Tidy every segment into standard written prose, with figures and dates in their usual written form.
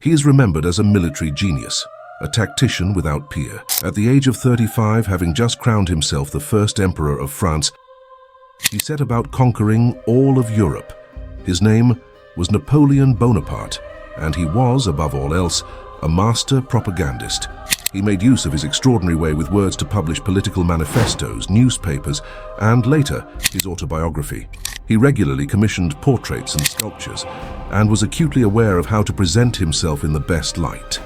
He is remembered as a military genius, a tactician without peer. At the age of 35, having just crowned himself the first emperor of France, he set about conquering all of Europe. His name was Napoleon Bonaparte, and he was, above all else, a master propagandist. He made use of his extraordinary way with words to publish political manifestos, newspapers, and later, his autobiography. He regularly commissioned portraits and sculptures, and was acutely aware of how to present himself in the best light.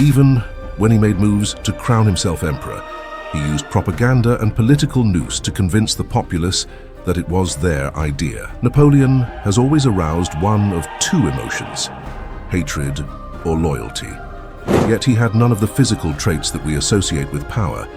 Even when he made moves to crown himself emperor, he used propaganda and political nous to convince the populace that it was their idea. Napoleon has always aroused one of two emotions: hatred or loyalty. Yet he had none of the physical traits that we associate with power.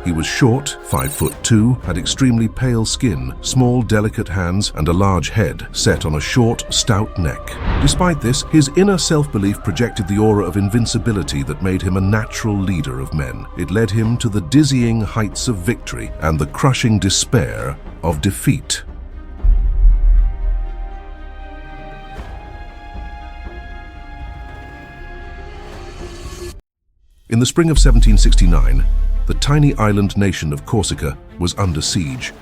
He was short, 5'2", had extremely pale skin, small, delicate hands, and a large head set on a short, stout neck. Despite this, his inner self-belief projected the aura of invincibility that made him a natural leader of men. It led him to the dizzying heights of victory and the crushing despair of defeat. In the spring of 1769, the tiny island nation of Corsica was under siege.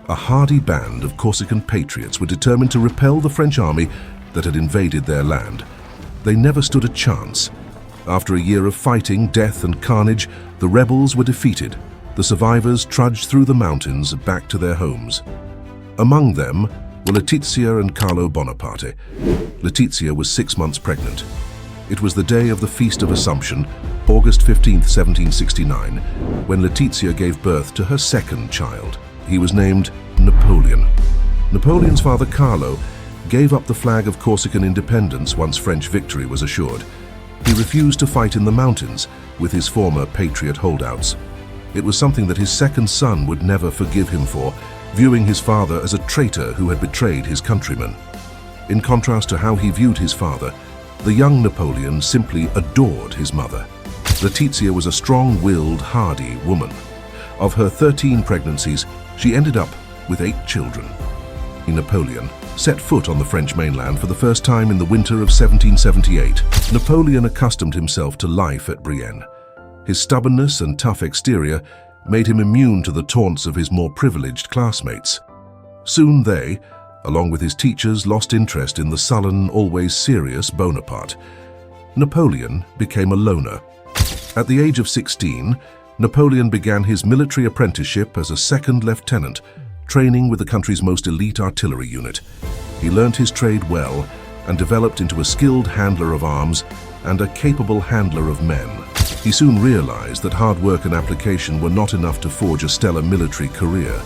A hardy band of Corsican patriots were determined to repel the French army that had invaded their land. They never stood a chance. After a year of fighting, death, and carnage, the rebels were defeated. The survivors trudged through the mountains back to their homes. Among them were Letizia and Carlo Bonaparte. Letizia was 6 months pregnant. It was the day of the Feast of Assumption, August 15, 1769, when Letizia gave birth to her second child. He was named Napoleon. Napoleon's father, Carlo, gave up the flag of Corsican independence once French victory was assured. He refused to fight in the mountains with his former patriot holdouts. It was something that his second son would never forgive him for, viewing his father as a traitor who had betrayed his countrymen. In contrast to how he viewed his father, the young Napoleon simply adored his mother. Letizia was a strong-willed, hardy woman. Of her 13 pregnancies, she ended up with 8 children. Napoleon set foot on the French mainland for the first time in the winter of 1778. Napoleon accustomed himself to life at Brienne. His stubbornness and tough exterior made him immune to the taunts of his more privileged classmates. Soon they, along with his teachers, lost interest in the sullen, always serious Bonaparte. Napoleon became a loner. At the age of 16, Napoleon began his military apprenticeship as a second lieutenant, training with the country's most elite artillery unit. He learned his trade well and developed into a skilled handler of arms and a capable handler of men. He soon realized that hard work and application were not enough to forge a stellar military career.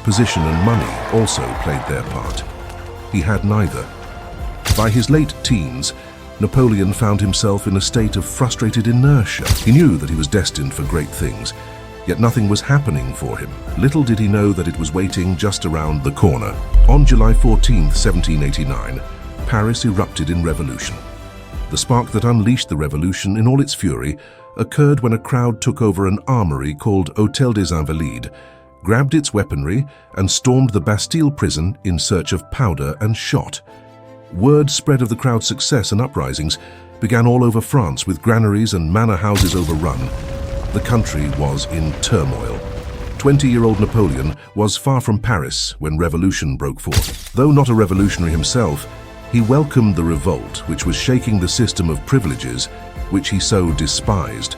Position and money also played their part. He had neither. By his late teens, Napoleon found himself in a state of frustrated inertia. He knew that he was destined for great things, yet nothing was happening for him. Little did he know that it was waiting just around the corner. On July 14, 1789, Paris erupted in revolution. The spark that unleashed the revolution in all its fury occurred when a crowd took over an armory called Hôtel des Invalides, grabbed its weaponry, and stormed the Bastille prison in search of powder and shot. Word spread of the crowd's success and uprisings began all over France, with granaries and manor houses overrun. The country was in turmoil. 20-year-old Napoleon was far from Paris when revolution broke forth. Though not a revolutionary himself, he welcomed the revolt which was shaking the system of privileges which he so despised.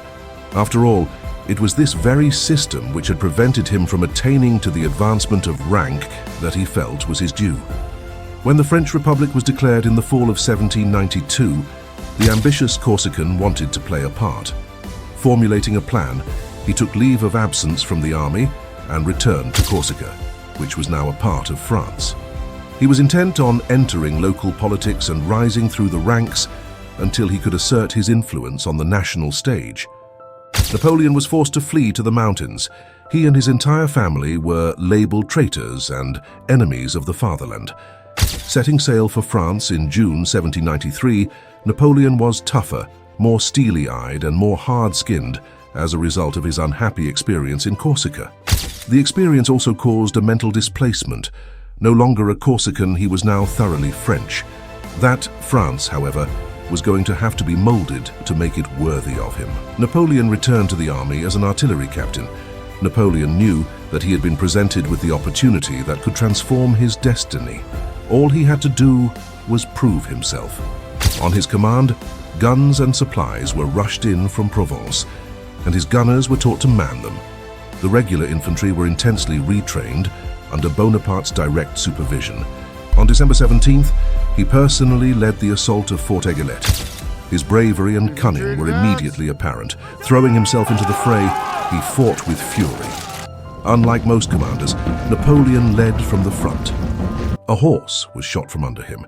After all, it was this very system which had prevented him from attaining to the advancement of rank that he felt was his due. When the French Republic was declared in the fall of 1792, the ambitious Corsican wanted to play a part. Formulating a plan, he took leave of absence from the army and returned to Corsica, which was now a part of France. He was intent on entering local politics and rising through the ranks until he could assert his influence on the national stage. Napoleon was forced to flee to the mountains. He and his entire family were labeled traitors and enemies of the fatherland. Setting sail for France in June 1793, Napoleon was tougher, more steely-eyed and more hard-skinned as a result of his unhappy experience in Corsica. The experience also caused a mental displacement. No longer a Corsican, he was now thoroughly French. That France, however, was going to have to be molded to make it worthy of him. Napoleon returned to the army as an artillery captain. Napoleon knew that he had been presented with the opportunity that could transform his destiny. All he had to do was prove himself. On his command, guns and supplies were rushed in from Provence, and his gunners were taught to man them. The regular infantry were intensely retrained under Bonaparte's direct supervision. On December 17th, he personally led the assault of Fort Eguillet. His bravery and cunning were immediately apparent. Throwing himself into the fray, he fought with fury. Unlike most commanders, Napoleon led from the front. A horse was shot from under him,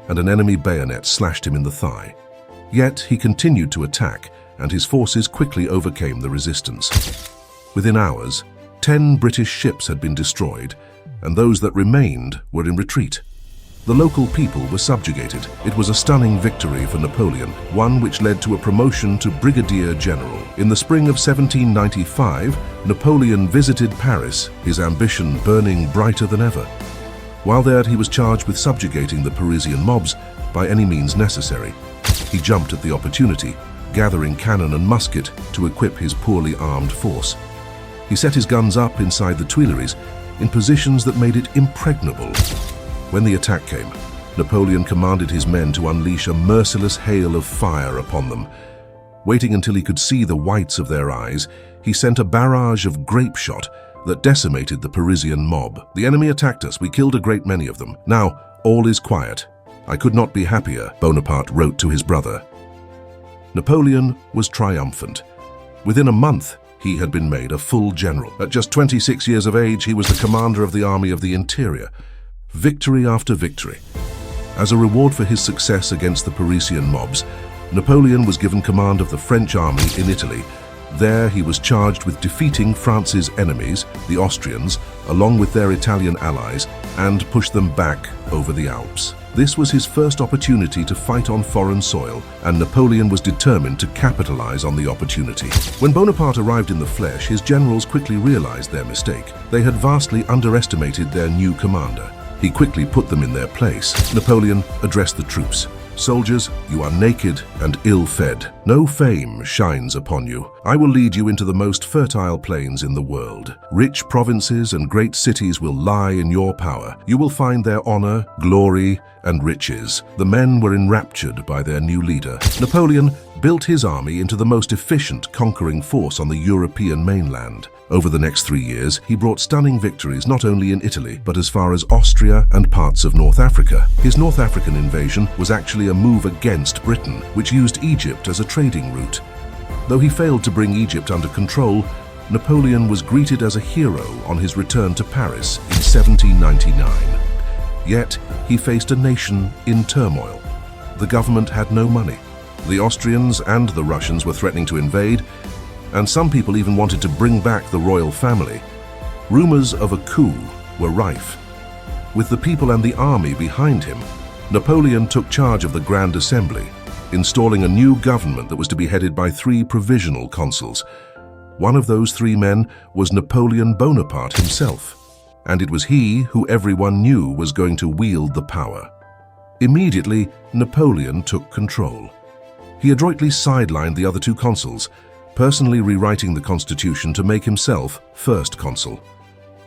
and an enemy bayonet slashed him in the thigh. Yet he continued to attack, and his forces quickly overcame the resistance. Within hours, 10 British ships had been destroyed, and those that remained were in retreat. The local people were subjugated. It was a stunning victory for Napoleon, one which led to a promotion to brigadier general. In the spring of 1795, Napoleon visited Paris, his ambition burning brighter than ever. While there, he was charged with subjugating the Parisian mobs by any means necessary. He jumped at the opportunity, gathering cannon and musket to equip his poorly armed force. He set his guns up inside the Tuileries in positions that made it impregnable. When the attack came, Napoleon commanded his men to unleash a merciless hail of fire upon them. Waiting until he could see the whites of their eyes, he sent a barrage of grape shot that decimated the Parisian mob. "The enemy attacked us. We killed a great many of them. Now, all is quiet. I could not be happier," Bonaparte wrote to his brother. Napoleon was triumphant. Within a month, he had been made a full general. At just 26 years of age, he was the commander of the Army of the Interior. Victory after victory. As a reward for his success against the Parisian mobs, Napoleon was given command of the French army in Italy. There he was charged with defeating France's enemies, the Austrians, along with their Italian allies, and push them back over the Alps. This was his first opportunity to fight on foreign soil, and Napoleon was determined to capitalize on the opportunity. When Bonaparte arrived in the flesh, his generals quickly realized their mistake. They had vastly underestimated their new commander. He quickly put them in their place. Napoleon addressed the troops. "Soldiers, you are naked and ill-fed. No fame shines upon you. I will lead you into the most fertile plains in the world. Rich provinces and great cities will lie in your power. You will find their honor, glory, and riches." The men were enraptured by their new leader. Napoleon built his army into the most efficient conquering force on the European mainland. Over the next 3 years, he brought stunning victories not only in Italy, but as far as Austria and parts of North Africa. His North African invasion was actually a move against Britain, which used Egypt as a trading route. Though he failed to bring Egypt under control, Napoleon was greeted as a hero on his return to Paris in 1799. Yet, he faced a nation in turmoil. The government had no money. The Austrians and the Russians were threatening to invade, and some people even wanted to bring back the royal family. Rumors of a coup were rife. With the people and the army behind him, Napoleon took charge of the Grand Assembly, installing a new government that was to be headed by 3 provisional consuls. One of those 3 men was Napoleon Bonaparte himself, and it was he who everyone knew was going to wield the power. Immediately, Napoleon took control. He adroitly sidelined the other 2 consuls, personally rewriting the constitution to make himself first consul.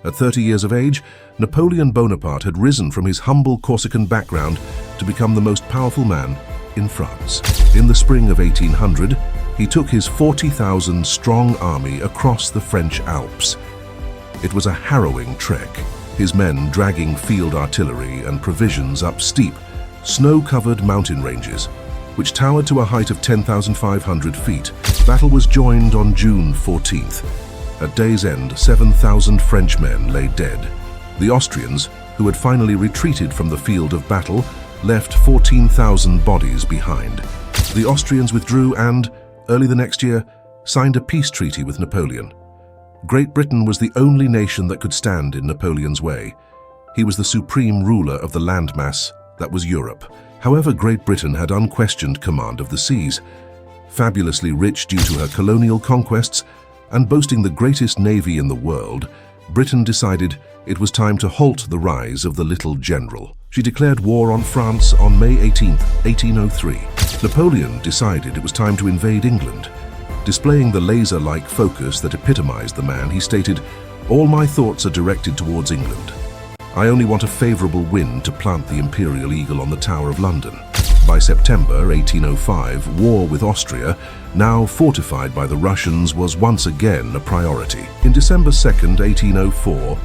At 30 years of age, Napoleon Bonaparte had risen from his humble Corsican background to become the most powerful man in France. In the spring of 1800, he took his 40,000-strong army across the French Alps. It was a harrowing trek, his men dragging field artillery and provisions up steep, snow-covered mountain ranges, which towered to a height of 10,500 feet. Battle was joined on June 14th. At day's end, 7,000 French men lay dead. The Austrians, who had finally retreated from the field of battle, left 14,000 bodies behind. The Austrians withdrew and, early the next year, signed a peace treaty with Napoleon. Great Britain was the only nation that could stand in Napoleon's way. He was the supreme ruler of the landmass that was Europe. However, Great Britain had unquestioned command of the seas. Fabulously rich due to her colonial conquests and boasting the greatest navy in the world, Britain decided It was time to halt the rise of the little general. She declared war on France on May 18, 1803. Napoleon decided it was time to invade England. Displaying the laser-like focus that epitomized the man, he stated, "All my thoughts are directed towards England. I only want a favorable wind to plant the imperial eagle on the Tower of London." By September 1805, war with Austria, now fortified by the Russians, was once again a priority. In December 2, 1804,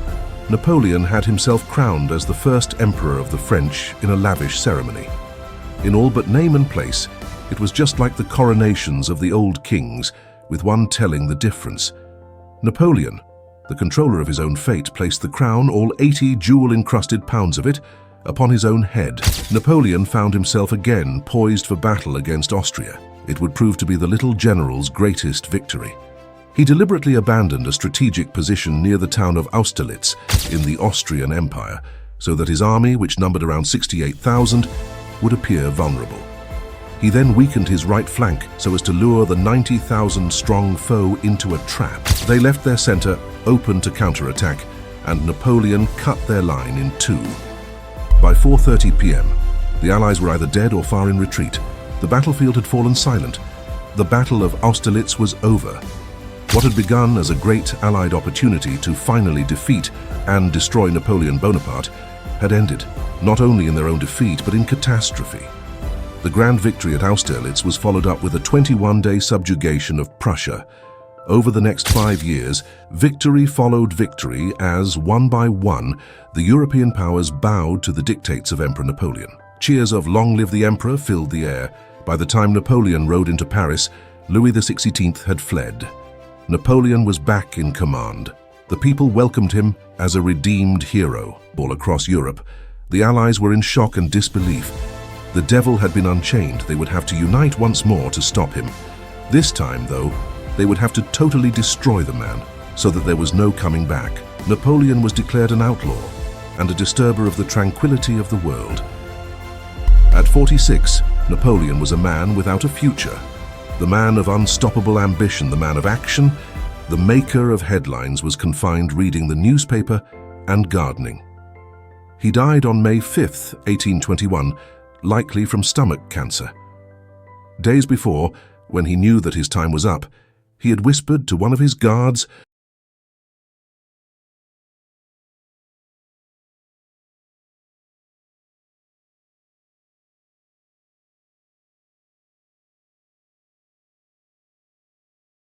Napoleon had himself crowned as the first emperor of the French in a lavish ceremony. In all but name and place, it was just like the coronations of the old kings, with one telling the difference. Napoleon, the controller of his own fate, placed the crown, all 80 jewel-encrusted pounds of it, upon his own head. Napoleon found himself again poised for battle against Austria. It would prove to be the little general's greatest victory. He deliberately abandoned a strategic position near the town of Austerlitz in the Austrian Empire, so that his army, which numbered around 68,000, would appear vulnerable. He then weakened his right flank so as to lure the 90,000-strong foe into a trap. They left their center open to counterattack, and Napoleon cut their line in two. By 4:30 p.m., the Allies were either dead or far in retreat. The battlefield had fallen silent. The Battle of Austerlitz was over. What had begun as a great Allied opportunity to finally defeat and destroy Napoleon Bonaparte had ended, not only in their own defeat, but in catastrophe. The grand victory at Austerlitz was followed up with a 21-day subjugation of Prussia. Over the next 5 years, victory followed victory as, one by one, the European powers bowed to the dictates of Emperor Napoleon. Cheers of "Long live the Emperor" filled the air. By the time Napoleon rode into Paris, Louis XVI had fled. Napoleon was back in command. The people welcomed him as a redeemed hero. All across Europe, the Allies were in shock and disbelief. The devil had been unchained. They would have to unite once more to stop him. This time, though, they would have to totally destroy the man, so that there was no coming back. Napoleon was declared an outlaw and a disturber of the tranquility of the world. At 46, Napoleon was a man without a future. The man of unstoppable ambition, the man of action, the maker of headlines, was confined reading the newspaper and gardening. He died on May 5, 1821, likely from stomach cancer. Days before, when he knew that his time was up, he had whispered to one of his guards,